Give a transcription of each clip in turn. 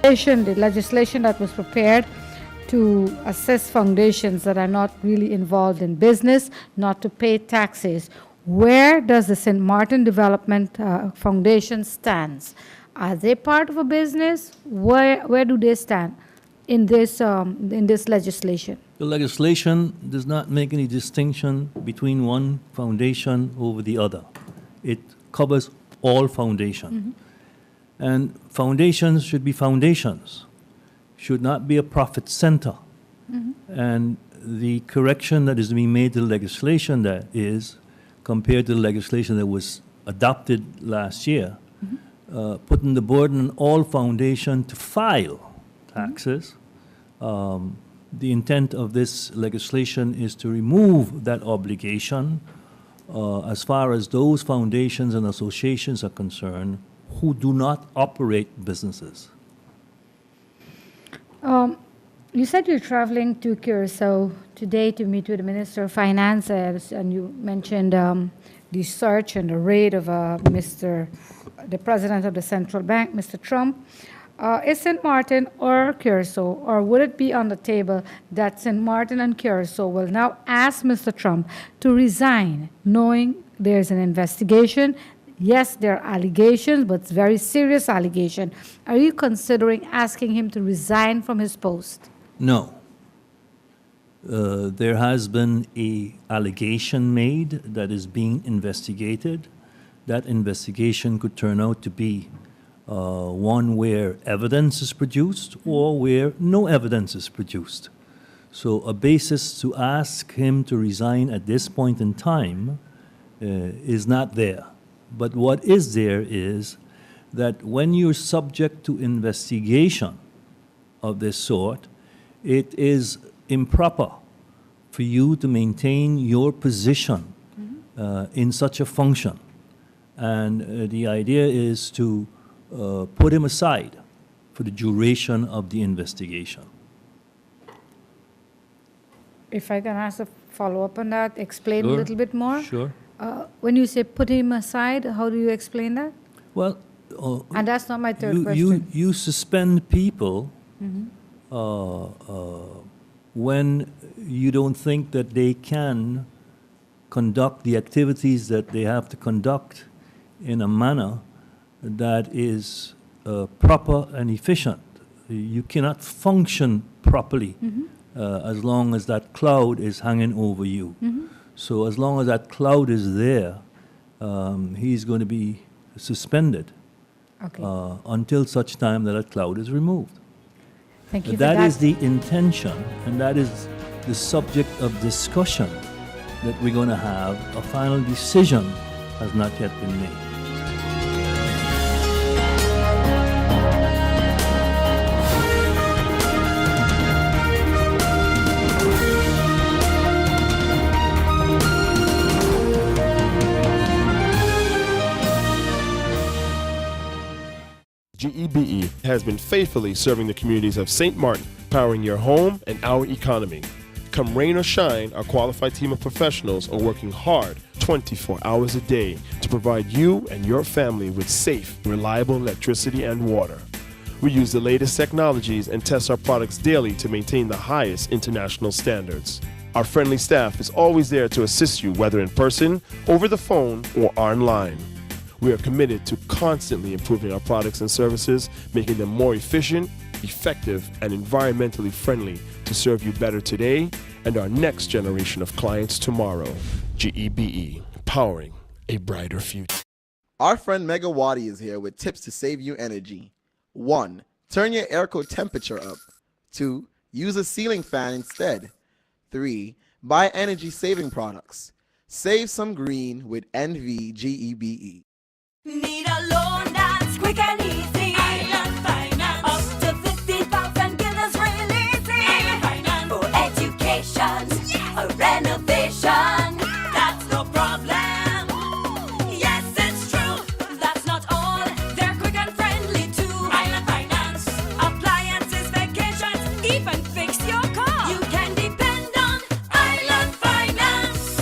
The legislation that was prepared to assist foundations that are not really involved in business, not to pay taxes. Where does the St. Martin Development Foundation stands? Are they part of a business? Where do they stand in this legislation? The legislation does not make any distinction between one foundation over the other. It covers all foundations. And foundations should be foundations, should not be a profit center. And the correction that is being made to the legislation that is, compared to the legislation that was adopted last year, putting the burden on all foundations to file taxes. The intent of this legislation is to remove that obligation as far as those foundations and associations are concerned who do not operate businesses. You said you're traveling to Curacao today to meet with the Minister of Finance, and you mentioned the search and the raid of the President of the Central Bank, Mr. Trump. Is St. Martin or Curacao, or would it be on the table that St. Martin and Curacao will now ask Mr. Trump to resign, knowing there's an investigation? Yes, there are allegations, but it's very serious allegation. Are you considering asking him to resign from his post? No. There has been an allegation made that is being investigated. That investigation could turn out to be one where evidence is produced or where no evidence is produced. So a basis to ask him to resign at this point in time is not there. But what is there is that when you're subject to investigation of this sort, it is improper for you to maintain your position in such a function. And the idea is to put him aside for the duration of the investigation. If I can ask a follow-up on that, explain a Sure. little bit more. Sure. When you say put him aside, how do you explain that? Well, And that's not my third question. you suspend people when you don't think that they can conduct the activities that they have to conduct in a manner that is proper and efficient. You cannot function properly as long as that cloud is hanging over you. So as long as that cloud is there, he's going to be suspended until such time that that cloud is removed. Thank you But for that. that is the intention, and that is the subject of discussion that we're going to have. A final decision has not yet been made. GEBE has been faithfully serving the communities of St. Martin, powering your home and our economy. Come rain or shine, our qualified team of professionals are working hard 24 hours a day to provide you and your family with safe, reliable electricity and water. We use the latest technologies and test our products daily to maintain the highest international standards. Our friendly staff is always there to assist you, whether in person, over the phone, or online. We are committed to constantly improving our products and services, making them more efficient, effective, and environmentally friendly to serve you better today and our next generation of clients tomorrow. GEBE, powering a brighter future. Our friend Megawati is here with tips to save you energy. 1. Turn your airco temperature up. 2. Use a ceiling fan instead. 3. Buy energy-saving products. Save some green with NVGEBE. Need a loan that's quick and easy. Island Finance. Up to 50,000 guineas really easy. Island Finance. For education, a renovation, that's no problem. Yes, it's true. That's not all. They're quick and friendly too. Island Finance. Appliances, vacations, even fix your car. You can depend on Island Finance.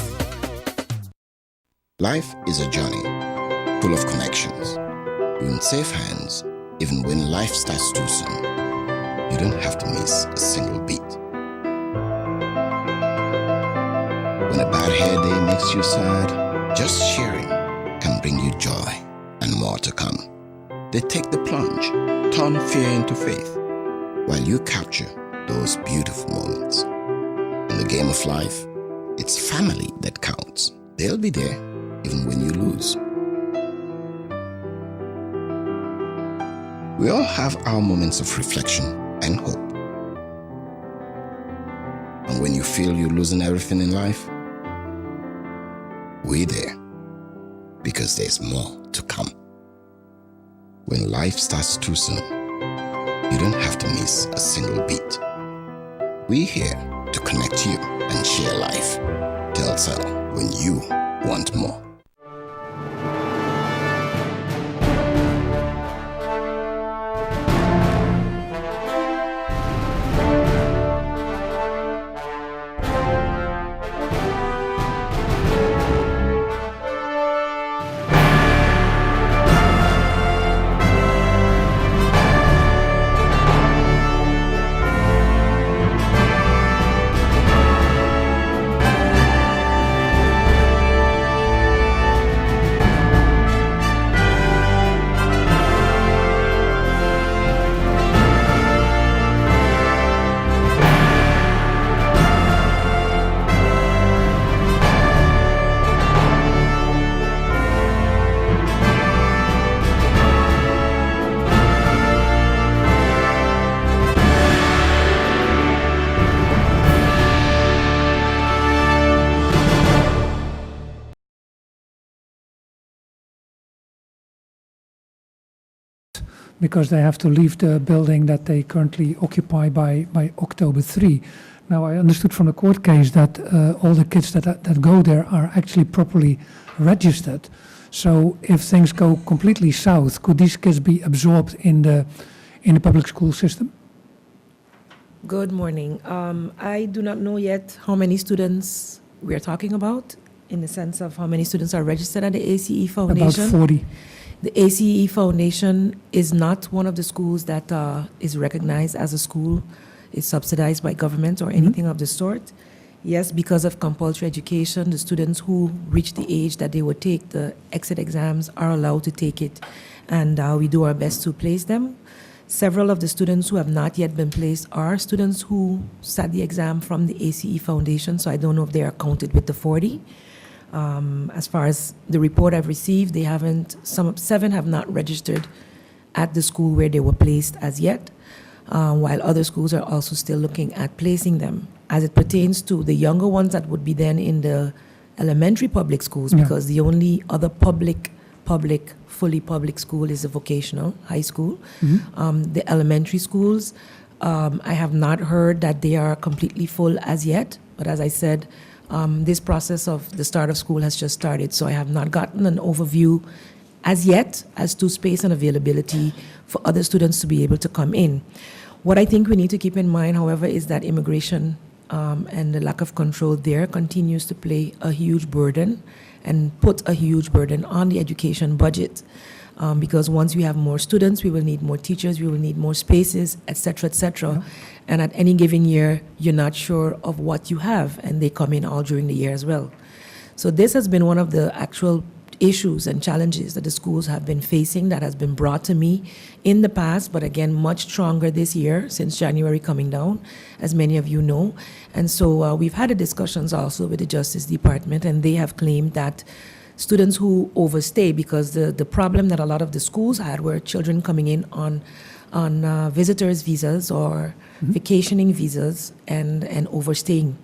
Life is a journey full of connections. You're in safe hands Even when life starts too soon, you don't have to miss a single beat. When a bad hair day makes you sad, just sharing can bring you joy and more to come. They take the plunge, turn fear into faith, while you capture those beautiful moments. In the game of life, it's family that counts. They'll be there even when you lose. We all have our moments of reflection and hope. And when you feel you're losing everything in life, we're there because there's more to come. When life starts too soon, you don't have to miss a single beat. We're here to connect you and share life. Telcel, when you want more. because they have to leave the building that they currently occupy by October 3. Now, I understood from the court case that all the kids that go there are actually properly registered. So if things go completely south, could these kids be absorbed in the public school system? Good morning. I do not know yet how many students we're talking about in the sense of how many students are registered at the ACE Foundation. About 40. The ACE Foundation is not one of the schools that is recognized as a school, is subsidized by government or anything of the sort. Yes, because of compulsory education, the students who reach the age that they would take the exit exams are allowed to take it, and we do our best to place them. Several of the students who have not yet been placed are students who sat the exam from the ACE Foundation, so I don't know if they are counted with the 40. As far as the report I've received, they haven't, 7 have not registered at the school where they were placed as yet, while other schools are also still looking at placing them. As it pertains to the younger ones that would be then in the elementary public schools, because the only other fully public school is a vocational high school. The elementary schools, I have not heard that they are completely full as yet, but as I said, this process of the start of school has just started, so I have not gotten an overview as yet as to space and availability for other students to be able to come in. What I think we need to keep in mind, however, is that immigration and the lack of control there continues to play a huge burden and put a huge burden on the education budget. Because once we have more students, we will need more teachers, we will need more spaces, et cetera, et cetera. Yeah. And at any given year, you're not sure of what you have, and they come in all during the year as well. So this has been one of the actual issues and challenges that the schools have been facing that has been brought to me in the past, but again, much stronger this year since January coming down, as many of you know. And so we've had the discussions also with the Justice Department, and they have claimed that students who overstay, because the problem that a lot of the schools had were children coming in on visitors' visas or vacationing visas and overstaying.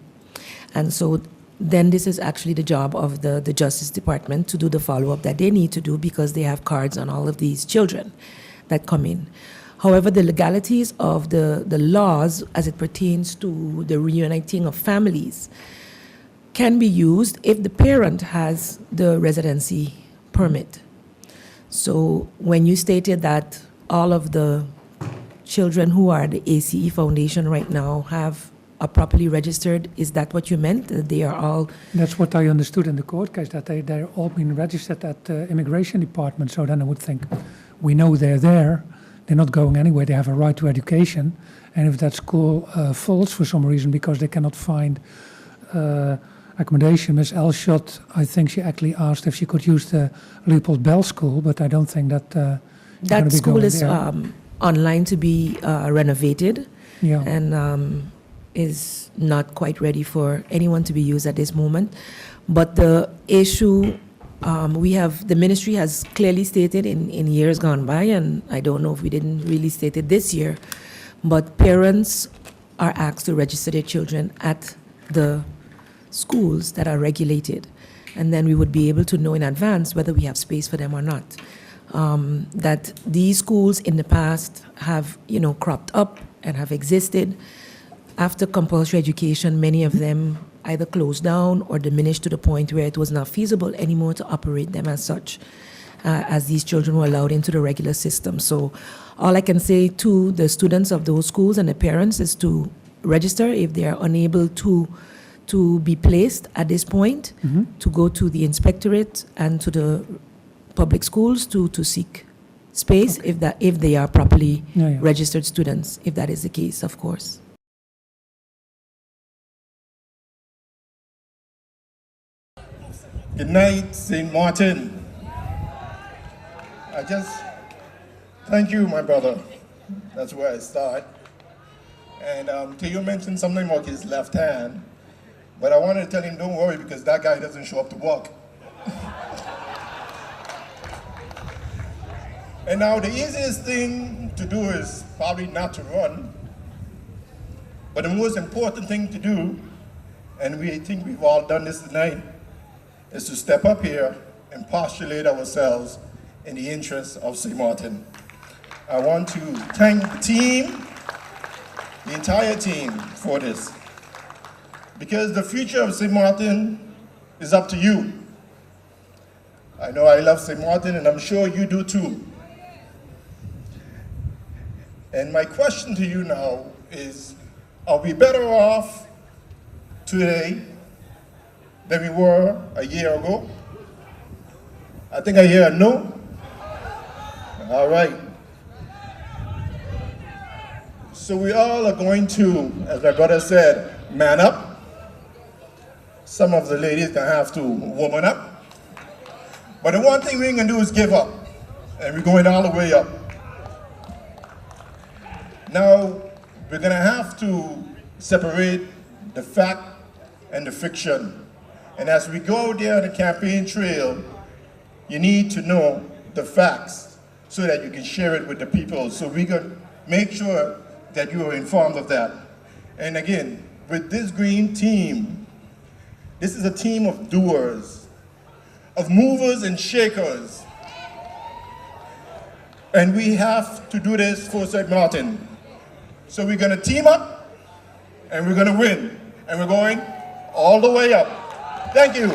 And so then this is actually the job of the Justice Department to do the follow-up that they need to do, because they have cards on all of these children that come in. However, the legalities of the laws as it pertains to the reuniting of families can be used if the parent has the residency permit. So when you stated that all of the children who are the ACE Foundation right now are properly registered, is that what you meant? That they are all... That's what I understood in the court case, that they're all been registered at the immigration department. So then I would think, we know they're there, they're not going anywhere. They have a right to education. And if that school falls for some reason because they cannot find accommodation, Ms. Elshot, I think she actually asked if she could use the Leopold Bell School, but I don't think that That school is online to be renovated, Yeah. and is not quite ready for anyone to be used at this moment. But the issue the ministry has clearly stated in years gone by, and I don't know if we didn't really state it this year, but parents are asked to register their children at the schools that are regulated. And then we would be able to know in advance whether we have space for them or not. That these schools in the past have, cropped up and have existed. After compulsory education, many of them either closed down or diminished to the point where it was not feasible anymore to operate them as such, as these children were allowed into the regular system. So all I can say to the students of those schools and the parents is to register if they are unable to be placed at this point, to go to the inspectorate and to the public schools to seek space if they are properly registered students, if that is the case, of course. Good night, St. Martin. Thank you, my brother. That's where I start. And Theo mentioned something about his left hand, but I wanted to tell him, don't worry, because that guy doesn't show up to work. And now the easiest thing to do is probably not to run, but the most important thing to do, and I think we've all done this tonight, is to step up here and postulate ourselves in the interest of St. Martin. I want to thank the team, the entire team, for this. Because the future of St. Martin is up to you. I know I love St. Martin, and I'm sure you do too. And my question to you now is, are we better off today than we were a year ago? I think I hear a no. All right. So we all are going to, as my brother said, man up. Some of the ladies can have to woman up. But the one thing we ain't gonna do is give up. And we're going all the way up. Now, we're gonna have to separate the fact and the fiction. And as we go down the campaign trail, you need to know the facts so that you can share it with the people. So we can make sure that you are informed of that. And again, with this green team, this is a team of doers, of movers and shakers. And we have to do this for St. Martin. So we're gonna team up, and we're gonna win. And we're going all the way up. Thank you.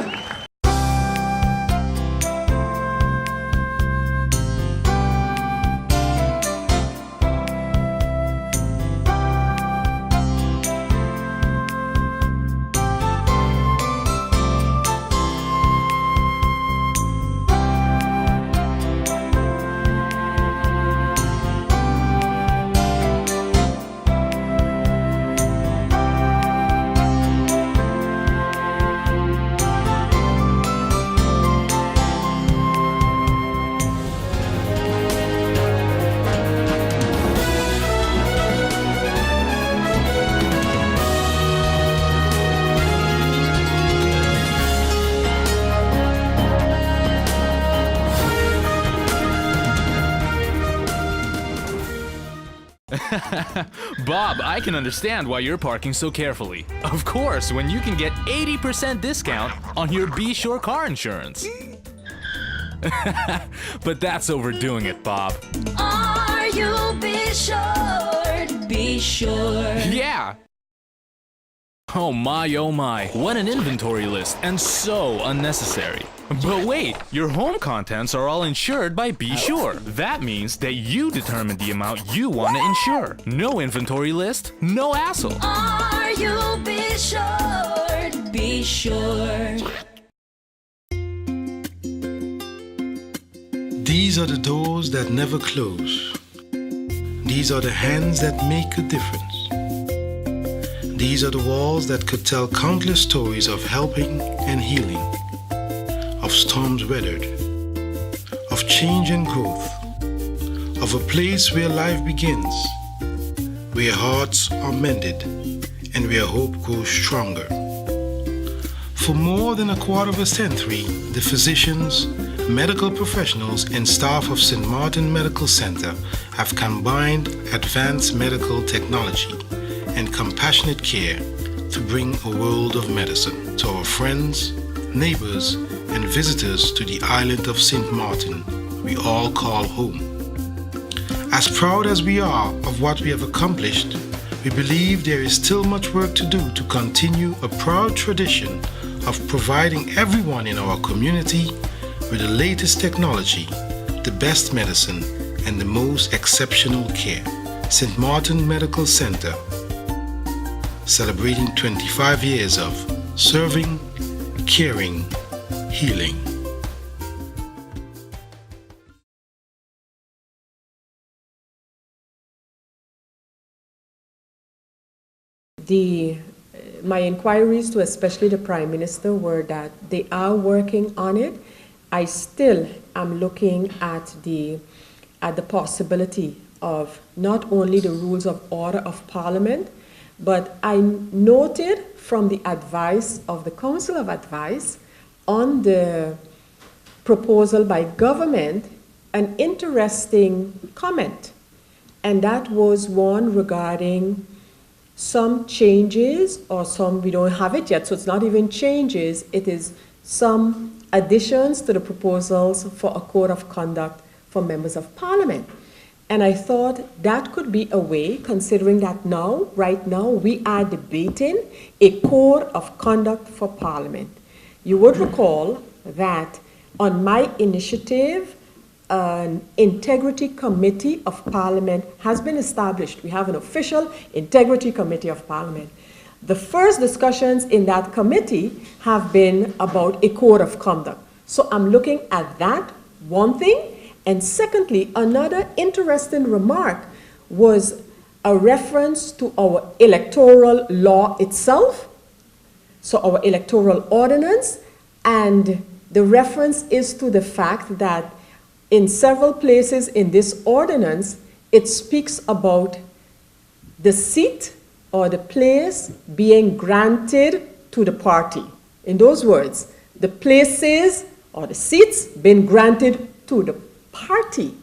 Bob, I can understand why you're parking so carefully. Of course, when you can get 80% discount on your Be Sure car insurance. But that's overdoing it, Bob. Are you be sure? Be sure. Yeah! Oh my, what an inventory list, and so unnecessary. But wait, your home contents are all insured by Be Sure. That means that you determine the amount you want to insure. No inventory list, no hassle. Are you be sure? Be sure. These are the doors that never close. These are the hands that make a difference. These are the walls that could tell countless stories of helping and healing, of storms weathered, of change and growth, of a place where life begins, where hearts are mended, and where hope grows stronger. For more than a quarter of a century, the physicians, medical professionals, and staff of St. Martin Medical Center have combined advanced medical technology and compassionate care to bring a world of medicine to our friends, neighbors, and visitors to the island of St. Martin we all call home. As proud as we are of what we have accomplished, we believe there is still much work to do to continue a proud tradition of providing everyone in our community with the latest technology, the best medicine, and the most exceptional care. St. Martin Medical Center, celebrating 25 years of serving, caring, healing. My inquiries to especially the Prime Minister were that they are working on it. I still am looking at the possibility of not only the rules of order of Parliament, but I noted from the advice of the Council of Advice on the proposal by government an interesting comment, and that was one regarding some changes, or some, we don't have it yet, so it's not even changes, it is some additions to the proposals for a code of conduct for members of Parliament. And I thought that could be a way, considering that right now, we are debating a code of conduct for Parliament. You would recall that on my initiative, an integrity committee of Parliament has been established. We have an official integrity committee of Parliament. The first discussions in that committee have been about a code of conduct. So I'm looking at that, one thing. And secondly, another interesting remark was a reference to our electoral law itself, so our electoral ordinance, and the reference is to the fact that in several places in this ordinance, it speaks about the seat or the place being granted to the party. In those words, the places or the seats being granted to the party.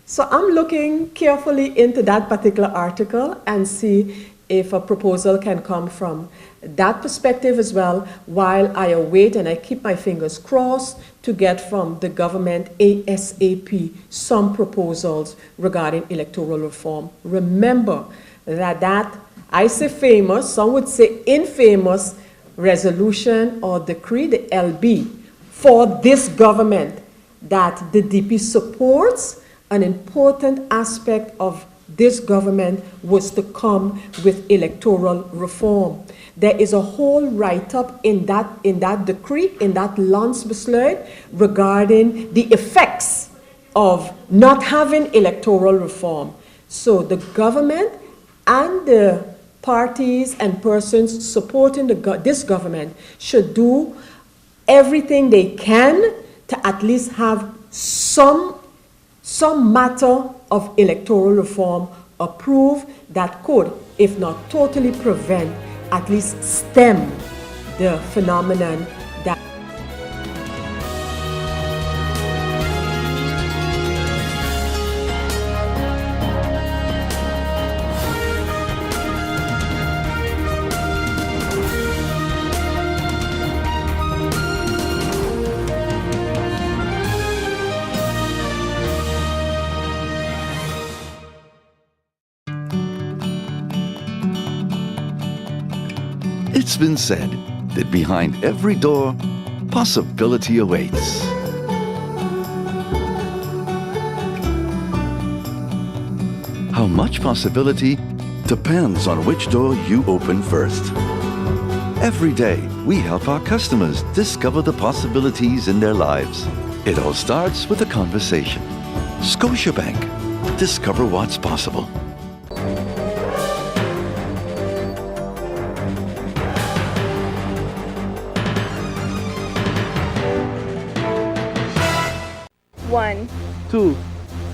So I'm looking carefully into that particular article and see if a proposal can come from that perspective as well, while I await and I keep my fingers crossed to get from the government ASAP some proposals regarding electoral reform. Remember that I say famous, some would say infamous resolution or decree, the LB, for this government, that the DP supports. An important aspect of this government was to come with electoral reform. There is a whole write-up in that decree, in that Landsbesluit, regarding the effects of not having electoral reform. So the government and the parties and persons supporting this government should do everything they can to at least have some matter of electoral reform approved that could, if not totally prevent, at least stem the phenomenon that It's been said that behind every door, possibility awaits. How much possibility depends on which door you open first. Every day, we help our customers discover the possibilities in their lives. It all starts with a conversation. Scotiabank. Discover what's possible. 2,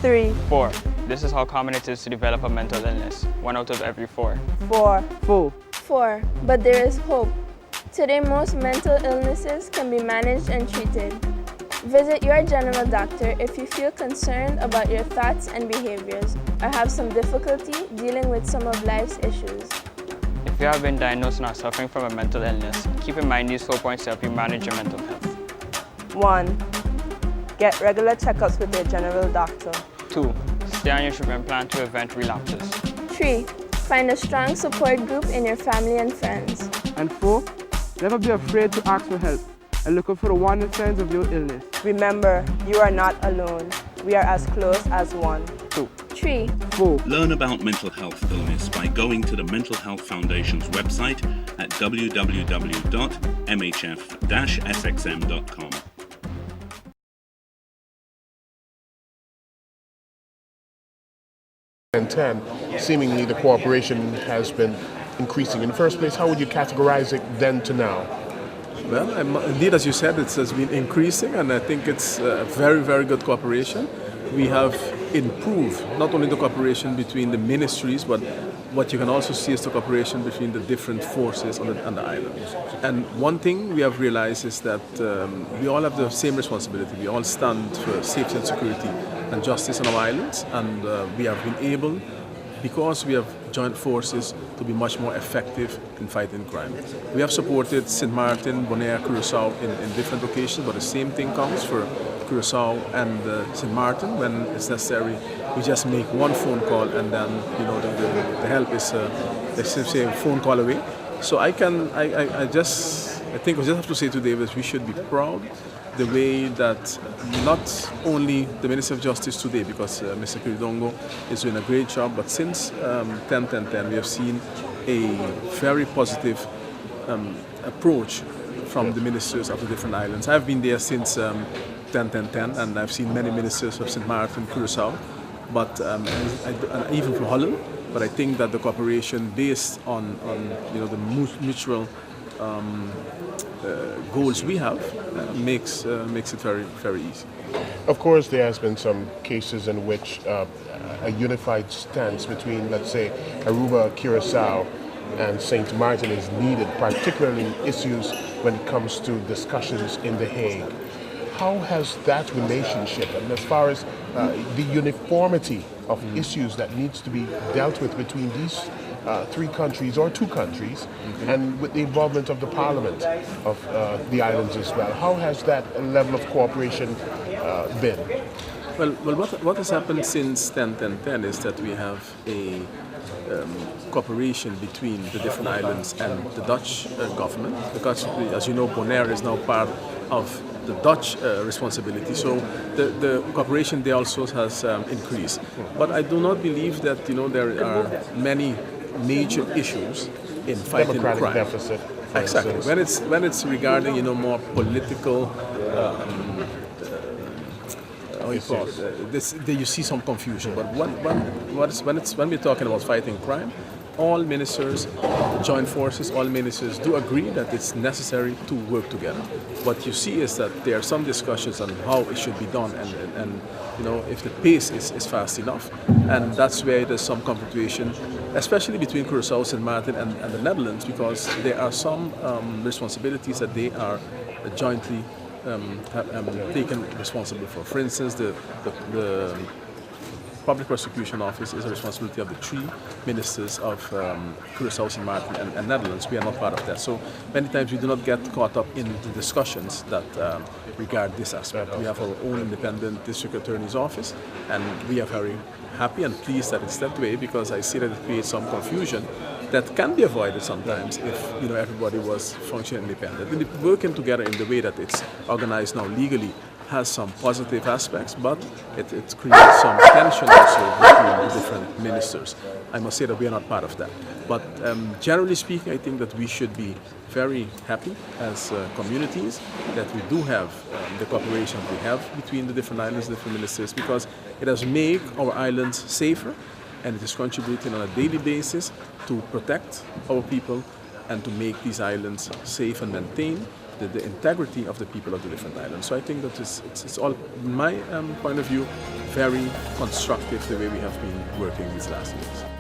3, 4. This is how common it is to develop a mental illness. 1 out of every 4. 4. 4. 4. But there is hope. Today, most mental illnesses can be managed and treated. Visit your general doctor if you feel concerned about your thoughts and behaviors or have some difficulty dealing with some of life's issues. If you have been diagnosed and are suffering from a mental illness, keep in mind these 4 points to help you manage your mental health. 1. Get regular checkups with your general doctor. 2. Stay on your treatment plan to prevent relapses. 3. Find a strong support group in your family and friends. And 4. Never be afraid to ask for help and look out for the warning signs of your illness. Remember, you are not alone. We are as close as one. 2. 3. 4. Learn about mental health illness by going to the Mental Health Foundation's website at www.mhf-sxm.com. And 10, seemingly the cooperation has been increasing. In the first place, how would you categorize it then to now? Well, indeed, as you said, it has been increasing, and I think it's very, very good cooperation. We have improved not only the cooperation between the ministries, but what you can also see is the cooperation between the different forces on the island. And one thing we have realized is that we all have the same responsibility. We all stand for safety and security and justice on our islands, and we have been able, because we have joint forces, to be much more effective in fighting crime. We have supported St. Martin, Bonaire, Curaçao in different occasions, but the same thing comes for Curaçao and St. Martin. When it's necessary, we just make one phone call, and then the help is let's say a phone call away. So I think I just have to say today that we should be proud the way that not only the Minister of Justice today, because Mr. Kiridongo is doing a great job, but since 10-10-10 we have seen a very positive approach from the ministers of the different islands. I've been there since 10-10-10, and I've seen many ministers of St. Martin, Curaçao, but and even from Holland. But I think that the cooperation based on the mutual goals we have makes it very, very easy. Of course, there has been some cases in which a unified stance between, let's say, Aruba, Curaçao, and St. Martin is needed, particularly in issues when it comes to discussions in The Hague. How has that relationship, and as far as the uniformity of issues that needs to be dealt with between these 3 countries or 2 countries, and with the involvement of the Parliament of the islands as well, how has that level of cooperation been? Well, what has happened since 10-10-10 is that we have a cooperation between the different islands and the Dutch government, because, as you know, Bonaire is now part of the Dutch responsibility, so the cooperation there also has increased. But I do not believe that there are many major issues in fighting crime. Democratic deficit. Exactly. When it's regarding more political. You see some confusion, but when we're talking about fighting crime, all ministers, joint forces, all ministers do agree that it's necessary to work together. What you see is that there are some discussions on how it should be done, and if the pace is fast enough, and that's where there's some conflictuation, especially between Curaçao, St. Martin, and the Netherlands, because there are some responsibilities that they are jointly taken responsible for. For instance, the Public Prosecution Office is a responsibility of the 3 ministers of Curaçao, St. Martin, and Netherlands. We are not part of that. So many times we do not get caught up in the discussions that regard this aspect. We have our own independent district attorney's office, and we are very happy and pleased that it's that way, because I see that it creates some confusion that can be avoided sometimes if everybody was functioning independent. Working together in the way that it's organized now legally has some positive aspects, but it creates some tension also between the different ministers. I must say that we are not part of that. But generally speaking, I think that we should be very happy as communities that we do have the cooperation we have between the different islands, different ministers, because it has made our islands safer, and it is contributing on a daily basis to protect our people and to make these islands safe and maintained the integrity of the people of the different islands. So I think that it's all, in my point of view, very constructive the way we have been working these last years.